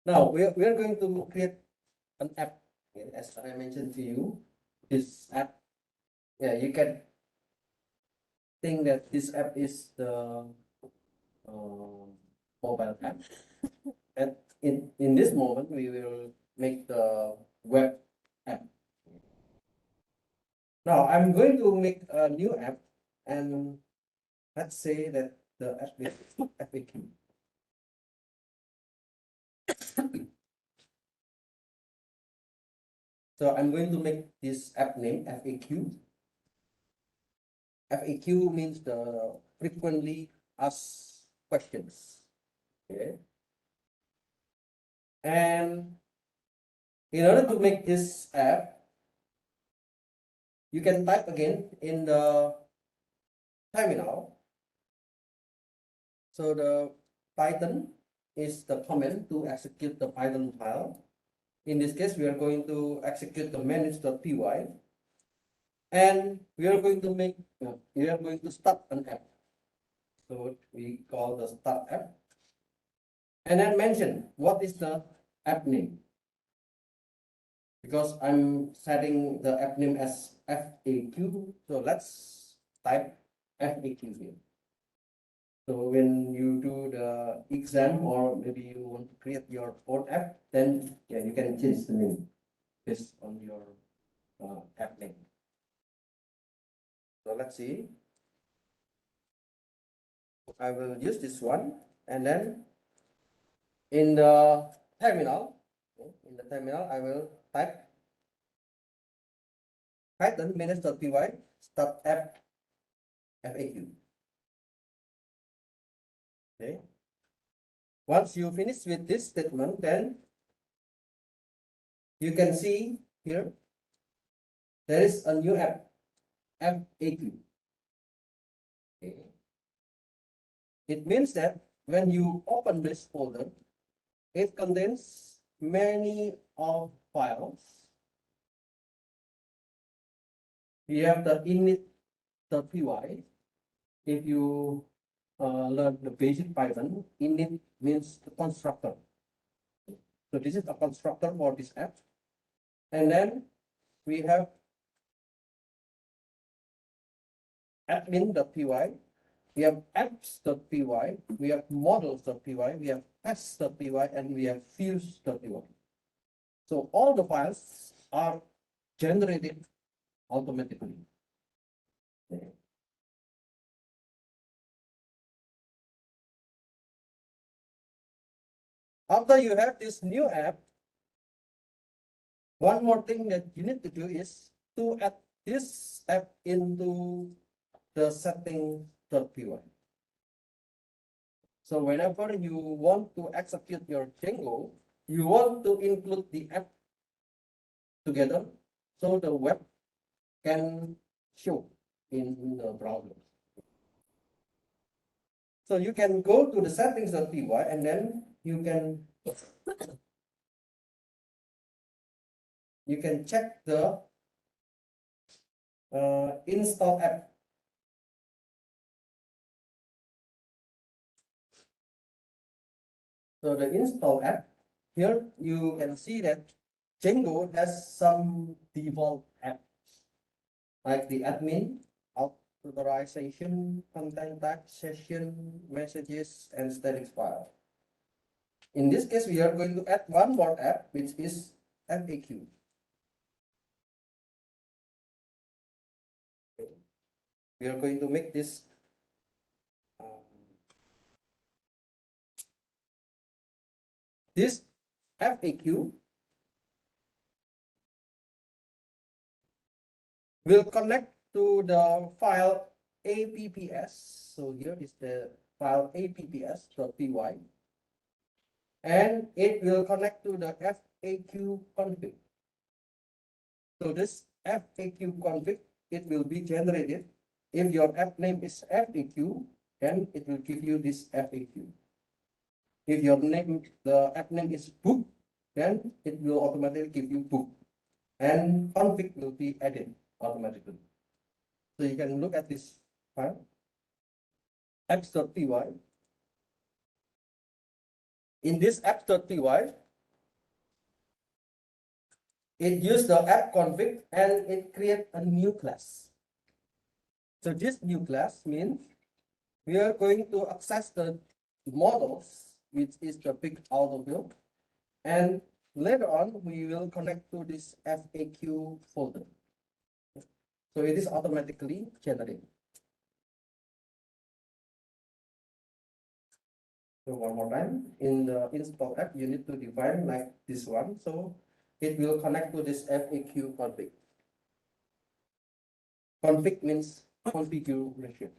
Now we are going to create an app. As I mentioned to you, this app, yeah, you can think that this app is the uh, mobile app. And in this moment, we will make the web app. Now I'm going to make a new app, and let's say that the app is FAQ. So I'm going to make this app name FAQ. FAQ means the frequently asked questions. Okay. And in order to make this app, you can type again in the terminal. So the Python is the command to execute the Python file. In this case, we are going to execute the manage.py, and we are going to start an app. So we call the start app, and then mention what is the app name, because I'm setting the app name as FAQ. So let's type FAQ here. So when you do the exam, or maybe you want to create your own app, then yeah, you can change the name based on your app name. So let's see. I will use this one, and then in the terminal, I will type Python manage.py start app FAQ. Okay. Once you finish with this statement, then you can see here there is a new app, FAQ. Okay. It means that when you open this folder, it contains many of files. You have the init.py. If you learn the basic Python, init means the constructor. So this is a constructor for this app. And then we have admin.py, we have apps.py, we have models.py, we have tests.py, and we have views.py. So all the files are generated automatically. Okay. After you have this new app, one more thing that you need to do is to add this app into the setting.py. So whenever you want to execute your Django, you want to include the app together, so the web can show in the browser. So you can go to the settings.py, and then you can check the install app. So the install app, here you can see that Django has some default apps like the admin, authorization, content type, session, messages, and static file. In this case, we are going to add one more app, which is FAQ. We are going to make this FAQ will connect to the file apps. So here is the file apps.py, and it will connect to the FAQ config. So this FAQ config, it will be generated. If your app name is FAQ, then it will give you this FAQ. If your name, the app name is book, then it will automatically give you book, and config will be added automatically. So you can look at this file, apps.py. In this apps.py, it uses the app config and it creates a new class. So this new class means we are going to access the models, which is the big autofill, and later on we will connect to this FAQ folder. So it is automatically generated. So one more time, in the install app, you need to define like this one. So it will connect to this FAQ config. Config means configuration.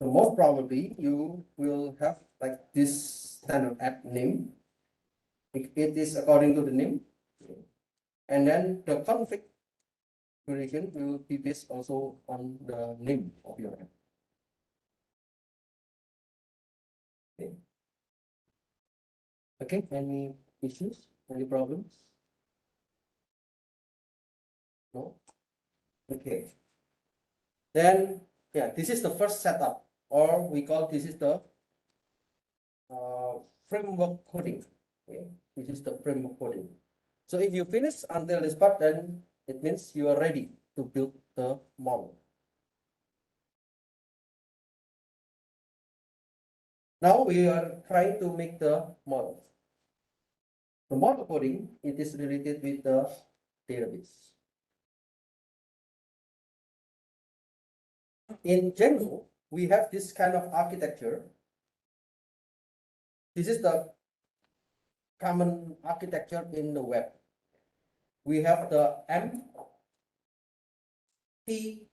So most probably you will have like this standard app name. It is according to the name. And then the configuration will be based also on the name of your app. Okay, any issues, any problems? No? Okay. Then, yeah, this is the first setup, or we call this is the framework coding. Okay, this is the framework coding. So if you finish until this part, then it means you are ready to build the model. Now we are trying to make the model. The model coding, it is related with the database. In Django, we have this kind of architecture. This is the common architecture in the web. We have the M, P,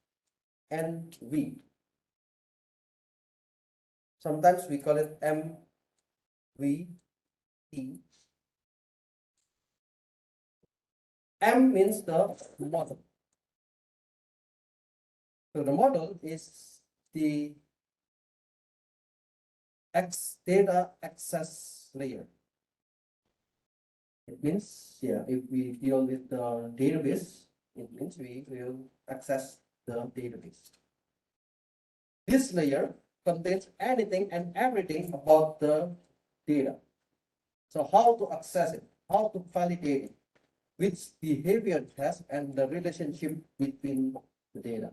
and V. Sometimes we call it M, V, T. M means the model. So the model is the data access layer. It means, yeah, if we deal with the database, it means we will access the database. This layer contains anything and everything about the data. So how to access it, how to validate it, which behavior it has, and the relationship between the data.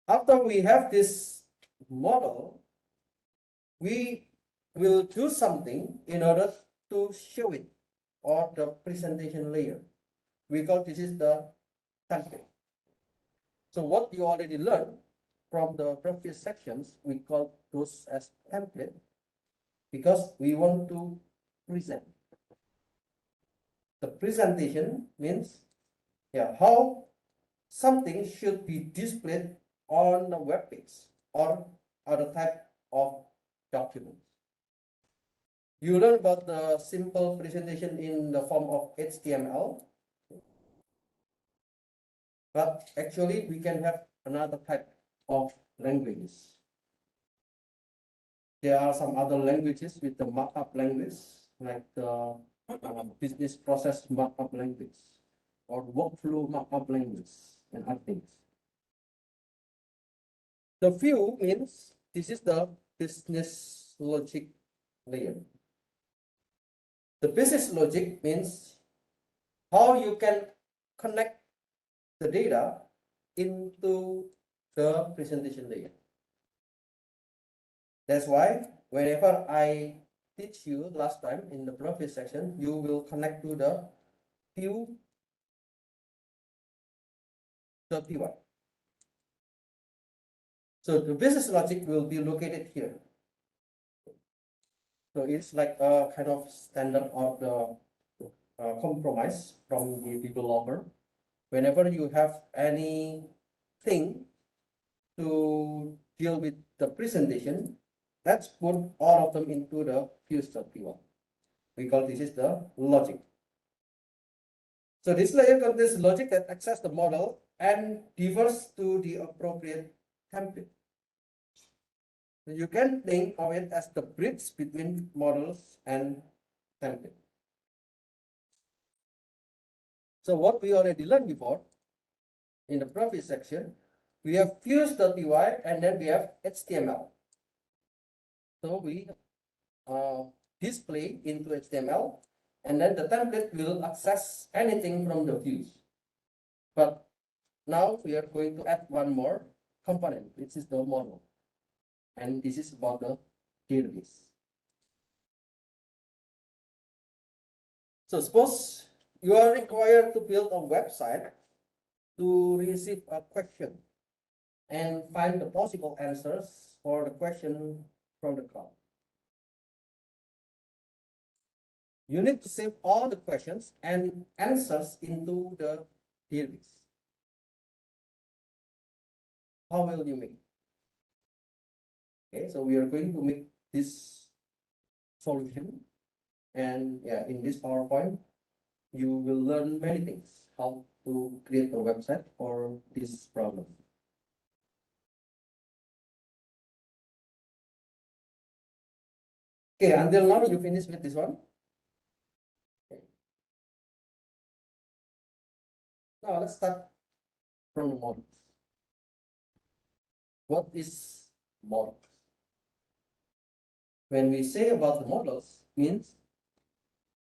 After we have this model, we will do something in order to show it, or the presentation layer. We call this is the template. So what you already learned from the previous sections, we call those as template because we want to present. The presentation means, yeah, how something should be displayed on the web page or other type of documents. You learn about the simple presentation in the form of HTML, but actually we can have another type of languages. There are some other languages with the markup language, like the business process markup language or workflow markup language and other things. The view means this is the business logic layer. The business logic means how you can connect the data into the presentation layer. That's why whenever I teach you last time in the previous section, you will connect to the view.py. So the business logic will be located here. So it's like a kind of standard of the compromise from the developer. Whenever you have anything to deal with the presentation, let's put all of them into the views.py. We call this is the logic. So this layer contains logic that access the model and differs to the appropriate template. So you can think of it as the bridge between models and template. So what we already learned before in the previous section, we have views.py and then we have HTML. So we display into HTML, and then the template will access anything from the views. But now we are going to add one more component, which is the model. And this is about the database. So suppose you are required to build a website to receive a question and find the possible answers for the question from the crowd. You need to save all the questions and answers into the database. How will you make? Okay, so we are going to make this solution, and yeah, in this PowerPoint, you will learn many things, how to create a website for this problem. Okay, until now you finished with this one. Okay. Now let's start from the models. What is models? When we say about the models, means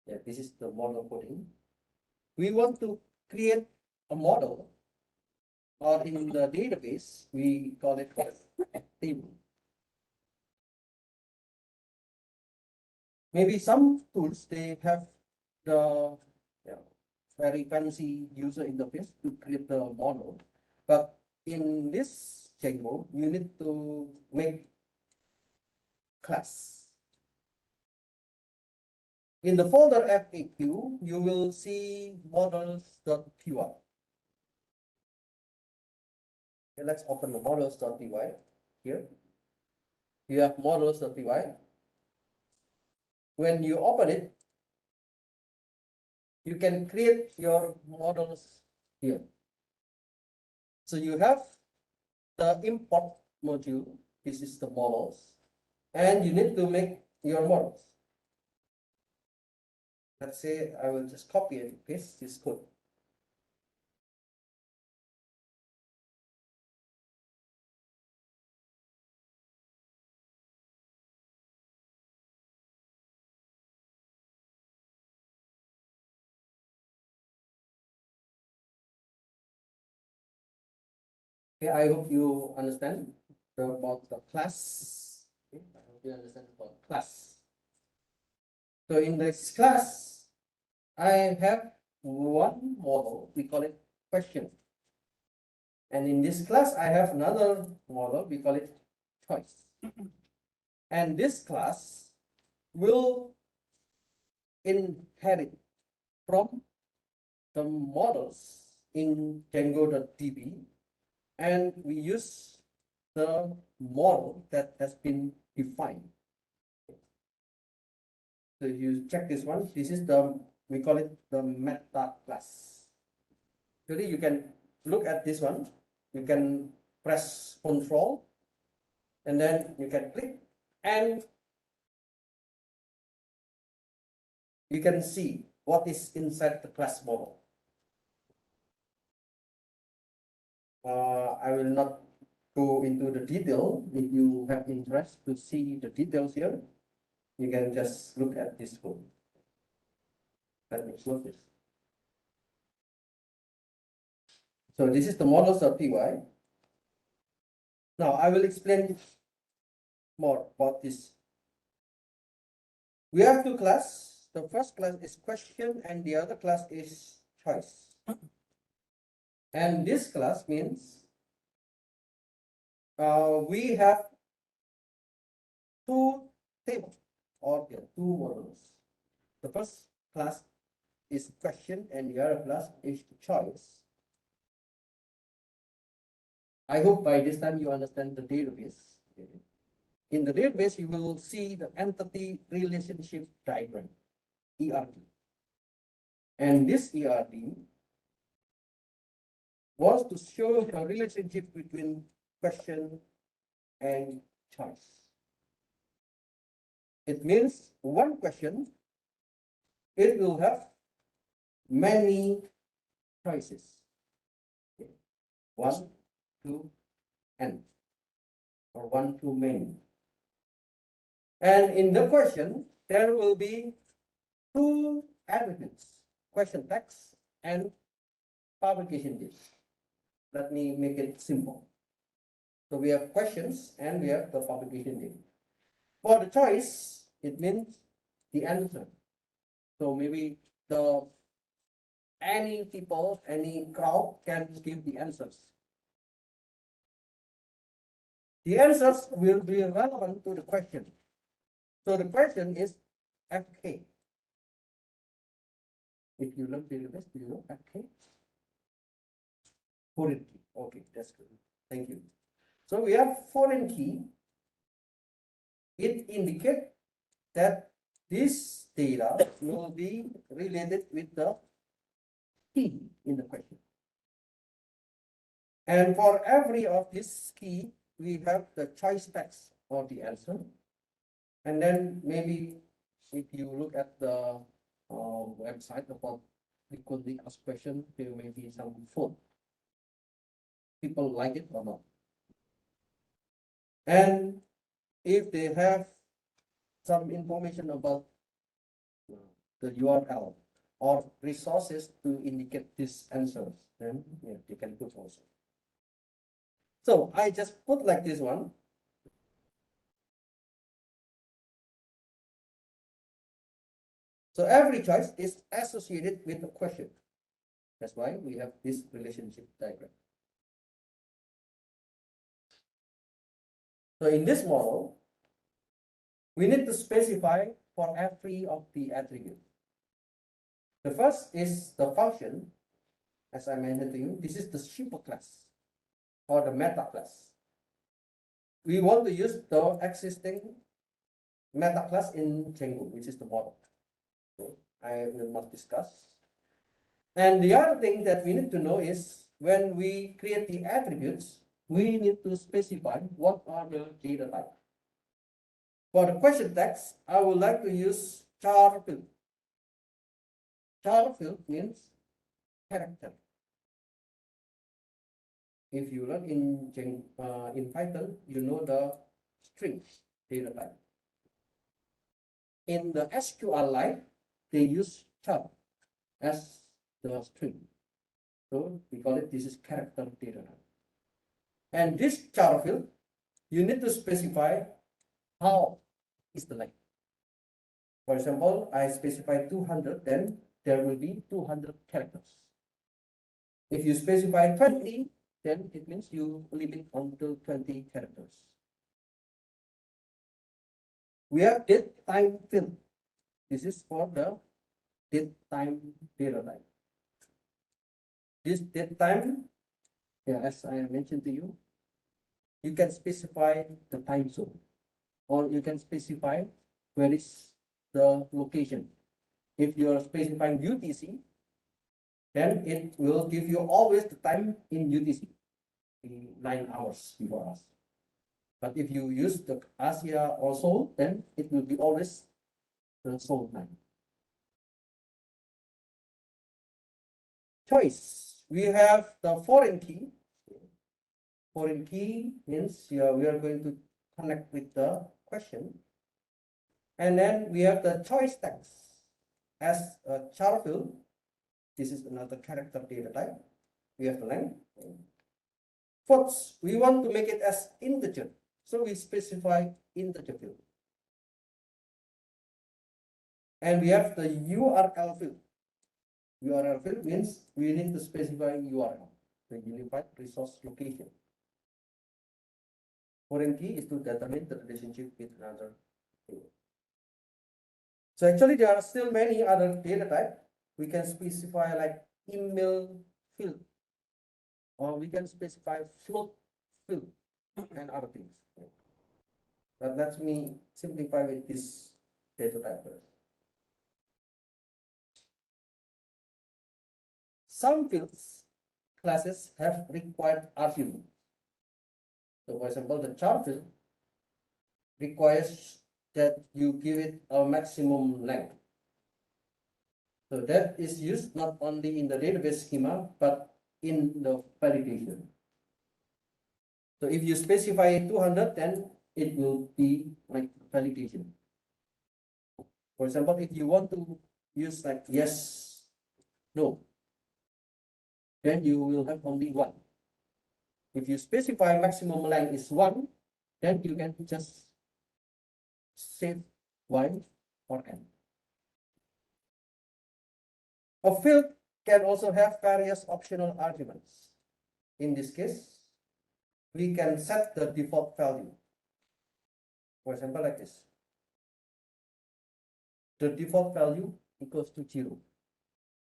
yeah, this is the model coding. We want to create a model, or in the database, we call it a table. Maybe some tools, they have the very fancy user interface to create the model. But in this Django, you need to make class. In the folder FAQ, you will see models.py. Okay, let's open the models.py here. You have models.py. When you open it, you can create your models here. So you have the import module. This is the models, and you need to make your models. Let's say I will just copy and paste this code. Okay, I hope you understand about the class. Okay, I hope you understand about class. So in this class, I have one model, we call it question. And in this class, I have another model, we call it choice. And this class will inherit from the models in Django.db, and we use the model that has been defined. So you check this one. This is we call it the meta class. Really, you can look at this one. You can press Control, and then you can click, and you can see what is inside the class model. I will not go into the detail. If you have interest to see the details here, you can just look at this code. Let me close this. So this is the models.py. Now I will explain more about this. We have two classes. The first class is question, and the other class is choice. And this class means we have two tables, or two models. The first class is question, and the other class is choice. I hope by this time you understand the database. In the database, you will see the entity relationship diagram, ERD. And this ERD wants to show the relationship between question and choice. It means one question, it will have many choices. Okay. 1, 2, n, or 1 to many. And in the question, there will be two attributes, question text and publication date. Let me make it simple. So we have questions and we have the publication date. For the choice, it means the answer. So maybe any people, any crowd can give the answers. The answers will be relevant to the question. So the question is FK. If you look database, do you know FK? Foreign key. Okay, that's good. Thank you. So we have foreign key. It indicates that this data will be related with the key in the question. And for every of this key, we have the choice text or the answer. And then maybe if you look at the website about frequently asked question, there may be some phone. People like it or not. And if they have some information about the URL or resources to indicate these answers, then yeah, they can put also. So I just put like this one. So every choice is associated with a question. That's why we have this relationship diagram. So in this model, we need to specify for every of the attributes. The first is the function, as I mentioned to you. This is the super class or the meta class. We want to use the existing meta class in Django, which is the model. So I will not discuss. And the other thing that we need to know is when we create the attributes, we need to specify what are the data types. For the question text, I would like to use char field. Char field means character. If you learn in Python, you know the string data type. In the SQLite, they use char as the string. So we call it, this is character data type. And this char field, you need to specify how is the length. For example, I specify 200, then there will be 200 characters. If you specify 20, then it means you limit until 20 characters. We have date time field. This is for the date time data type. This date time, yeah, as I mentioned to you, you can specify the time zone, or you can specify where is the location. If you are specifying UTC, then it will give you always the time in UTC, in 9 hours before us. But if you use the Asia or Seoul, then it will be always the Seoul time. Choice. We have the foreign key. Foreign key means we are going to connect with the question. And then we have the choice text as a char field. This is another character data type. We have the length. Fourth, we want to make it as integer. So we specify integer field. And we have the URL field. URL field means we need to specify URL, the unified resource location. Foreign key is to determine the relationship with another field. So actually there are still many other data types. We can specify like email field, or we can specify float field and other things. But let me simplify with this data type first. Some fields classes have required argument. So for example, the char field requires that you give it a maximum length. So that is used not only in the database schema, but in the validation. So if you specify 200, then it will be like validation. For example, if you want to use like yes, no, then you will have only one. If you specify maximum length is one, then you can just save y or n. A field can also have various optional arguments. In this case, we can set the default value. For example, like this. The default value equals to 0.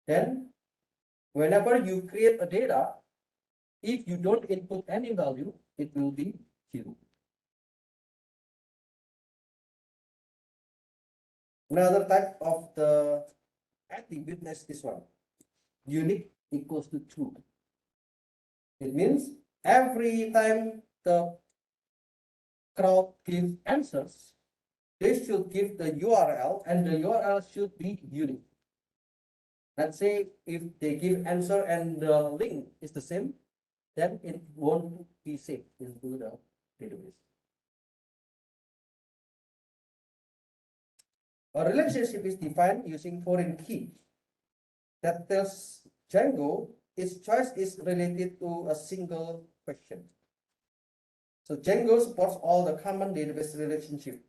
Then, whenever you create a data, if you don't input any value, it will be 0. Another type of the attribute is this one. Unique equals to true. It means every time the crowd gives answers, they should give the URL and the URL should be unique. Let's say if they give answer and the link is the same, then it won't be saved into the database. A relationship is defined using foreign key that tells Django its choice is related to a single question. So Django supports all the common database relationship.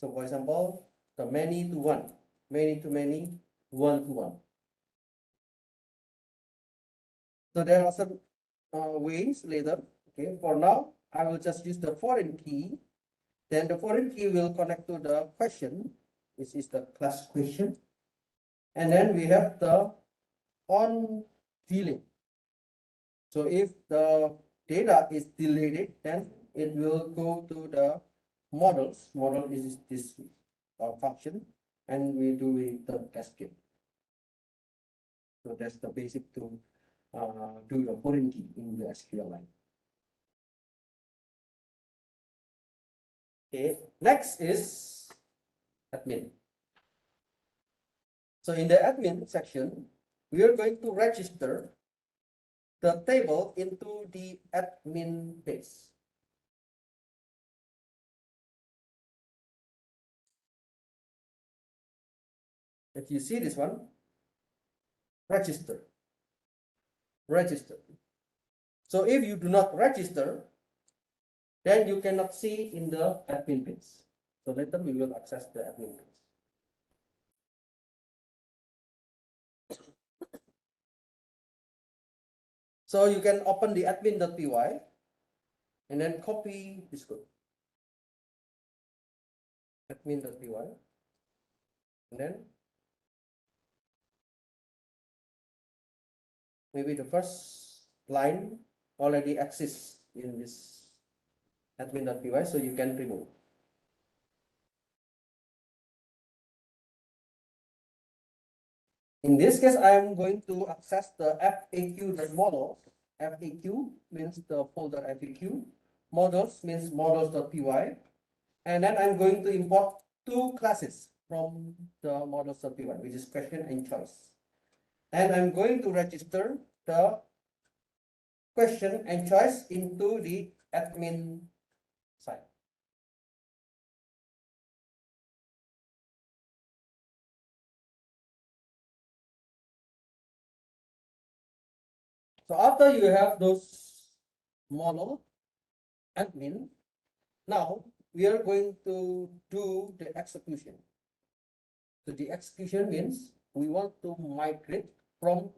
So for example, the many to one, many to many, one to one. So there are some ways later. Okay, for now, I will just use the foreign key. Then the foreign key will connect to the question. This is the class question. And then we have the on delay. So if the data is delayed, then it will go to the models. Model is this function, and we do the cascade. So that's the basic to do the foreign key in the SQL line. Okay, next is admin. So in the admin section, we are going to register the table into the admin base. If you see this one, register. So if you do not register, then you cannot see in the admin page. So later we will access the admin page. So you can open the admin.py and then copy this code. Admin.py, and then maybe the first line already exists in this admin.py, so you can remove. In this case, I am going to access the FAQ.models. FAQ means the folder FAQ. Models means models.py. And then I'm going to import two classes from the models.py, which is question and choice. And I'm going to register the question and choice into the admin side. So after you have those model admin, now we are going to do the execution. So the execution means we want to migrate from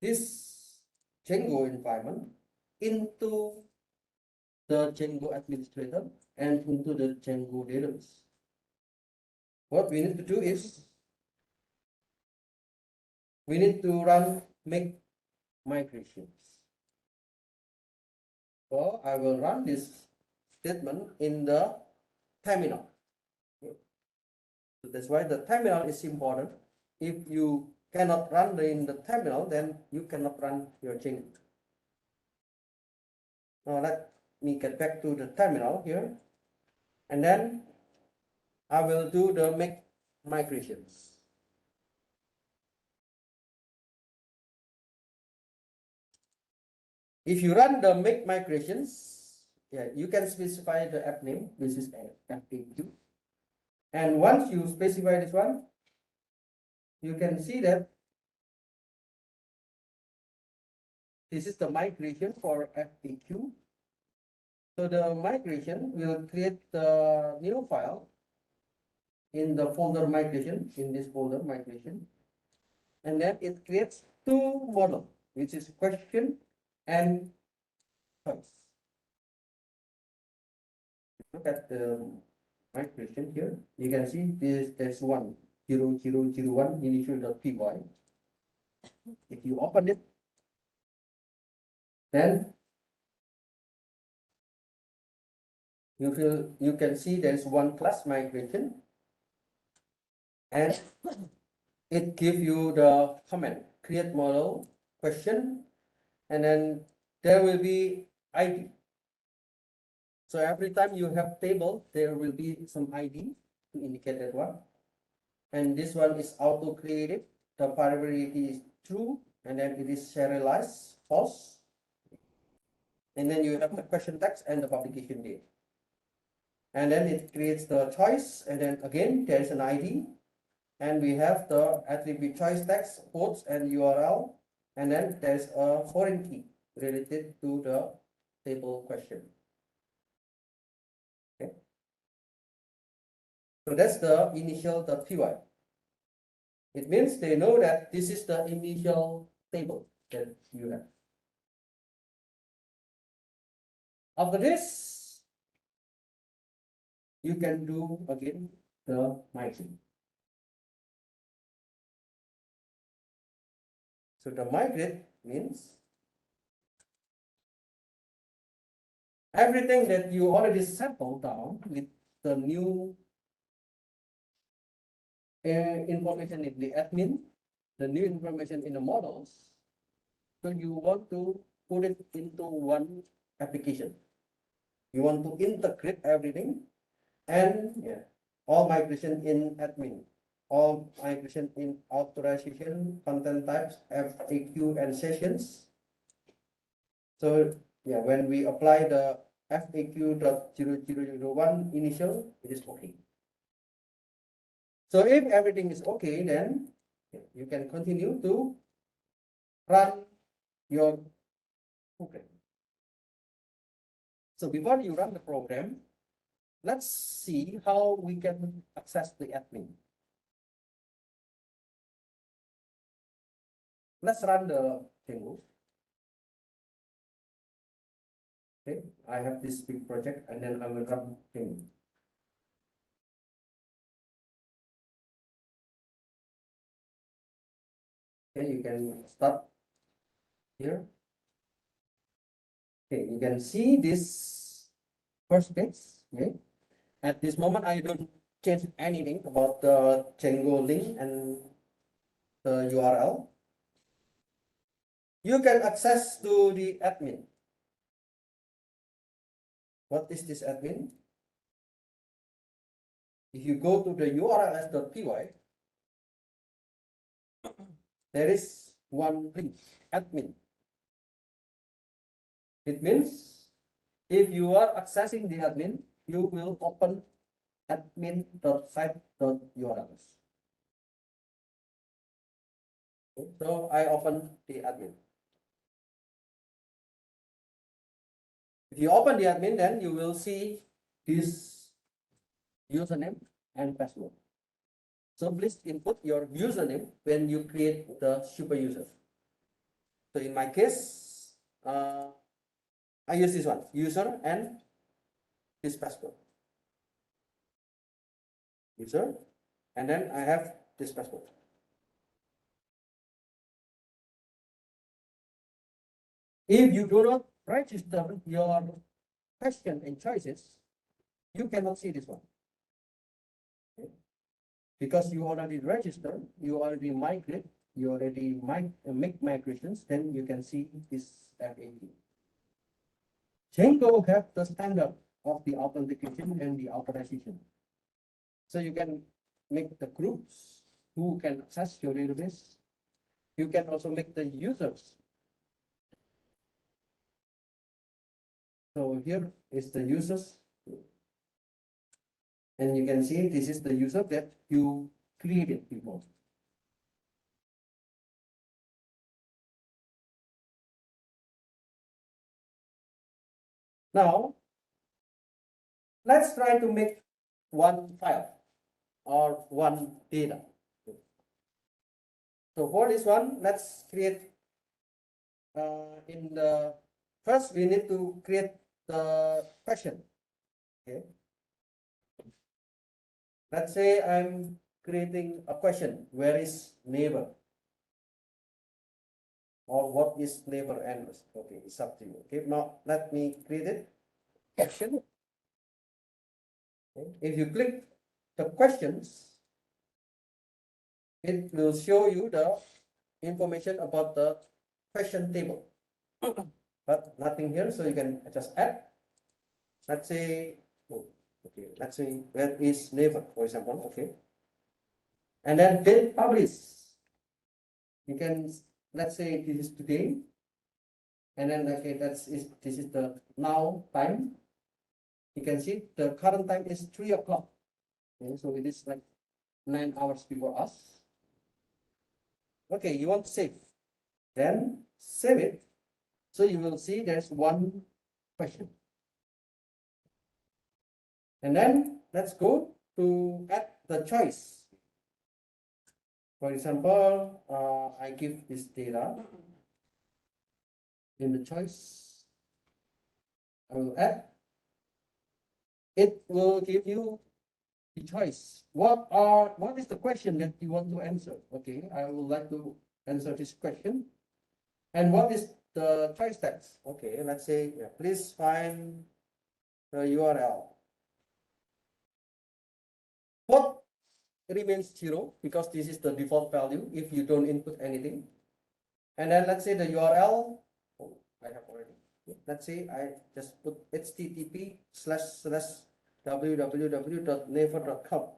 this Django environment into the Django administrator and into the Django database. What we need to do is we need to run make migrations. So I will run this statement in the terminal. So that's why the terminal is important. If you cannot run in the terminal, then you cannot run your Django. Now let me get back to the terminal here, and then I will do the make migrations. If you run the make migrations, yeah, you can specify the app name. This is FAQ. And once you specify this one, you can see that this is the migration for FAQ. So the migration will create the new file in the folder migration, in this folder migration. And then it creates two models, which is question and choice. Look at the migration here. You can see there's one 0001 initial.py. If you open it, then you can see there's one class migration, and it gives you the comment create model question, and then there will be ID. So every time you have table, there will be some ID to indicate that one. And this one is auto created. The variability is true, and then it is serialized false. And then you have the question text and the publication date. And then it creates the choice, and then again there's an ID, and we have the attribute choice text, quotes, and URL, and then there's a foreign key related to the table question. Okay. So that's the initial.py. It means they know that this is the initial table that you have. After this, you can do again the migrate. So the migrate means everything that you already settled down with the new information in the admin, the new information in the models. So you want to put it into one application. You want to integrate everything, and yeah, all migration in admin, all migration in authorization, content types, FAQ, and sessions. So yeah, when we apply the FAQ.0001 initial, it is okay. So if everything is okay, then you can continue to run your program. So before you run the program, let's see how we can access the admin. Let's run the Django. Okay, I have this big project, and then I will run Django. Okay, you can start here. Okay, you can see this first page. Okay, at this moment I don't change anything about the Django link and the URL. You can access to the admin. What is this admin? If you go to the urls.py, there is one link, admin. It means if you are accessing the admin, you will open admin.site.urls. So I open the admin. If you open the admin, then you will see this username and password. So please input your username when you create the super user. So in my case, I use this one, user and this password. User, and then I have this password. If you do not register your question and choices, you cannot see this one. Okay? Because you already registered, you already migrate, you already make migrations, then you can see this FAQ. Django have the standard of the authentication and the authorization. So you can make the groups who can access your database. You can also make the users. So here is the users. And you can see this is the user that you created before. Now, let's try to make one file or one data. So for this one, let's create in the first we need to create the question. Okay. Let's say I'm creating a question. Where is neighbor? Or what is neighbor address? Okay, it's up to you. Okay, now let me create it. Question. Okay. If you click the questions, it will show you the information about the question table. But nothing here, so you can just add. Let's say, oh, okay, let's say where is neighbor, for example, okay. And then hit publish. You can, let's say this is today, and then okay, this is the now time. You can see the current time is 3 o'clock. Okay, so it is like 9 hours before us. Okay, you want to save. Then save it. So you will see there's one question. And then let's go to add the choice. For example, I give this data in the choice. I will add. It will give you the choice. What is the question that you want to answer? Okay, I would like to answer this question. And what is the choice text? Okay, let's say, yeah, please find the URL. What remains 0 because this is the default value if you don't input anything. And then let's say the URL, oh, I have already. Let's say I just put http://www.naver.com.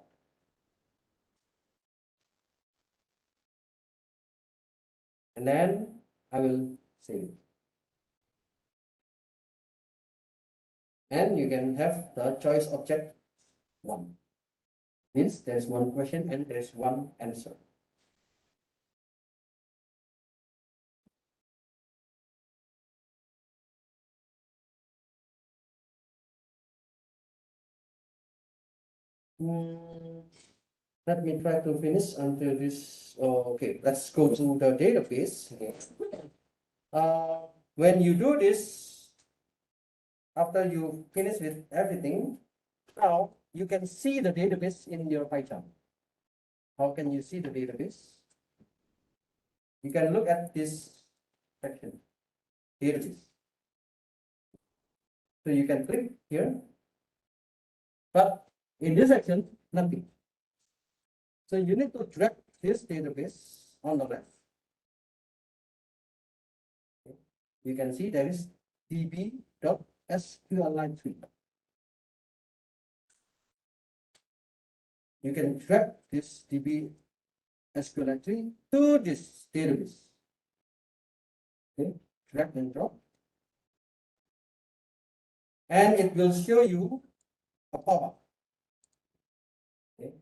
And then I will save it. And you can have the choice object 1. Means there's one question and there's one answer. Let me try to finish until this. Okay, let's go to the database. Okay. When you do this, after you finish with everything, now you can see the database in your Python. How can you see the database? You can look at this section, database. So you can click here, but in this section, nothing. So you need to drag this database on the left. Okay. You can see there is db.sqlite3. You can drag this db SQLite3 to this database. Okay, drag and drop. And it will show you a pop-up. Okay.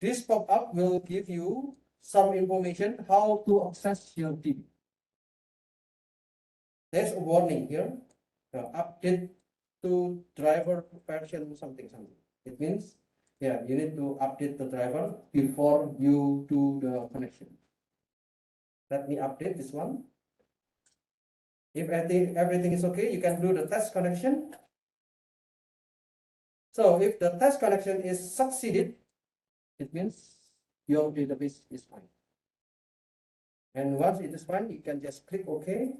This pop-up will give you some information how to access your DB. There's a warning here, update to driver version something. It means, yeah, you need to update the driver before you do the connection. Let me update this one. If everything is okay, you can do the test connection. So if the test connection is succeeded, it means your database is fine. And once it is fine, you can just click OK.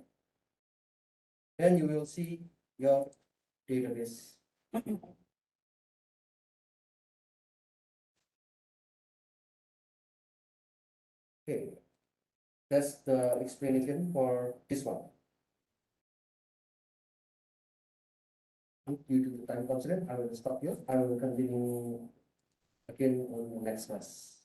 And you will see your database. Okay, that's the explanation for this one. Due to the time constraint, I will stop here. I will continue again on the next class.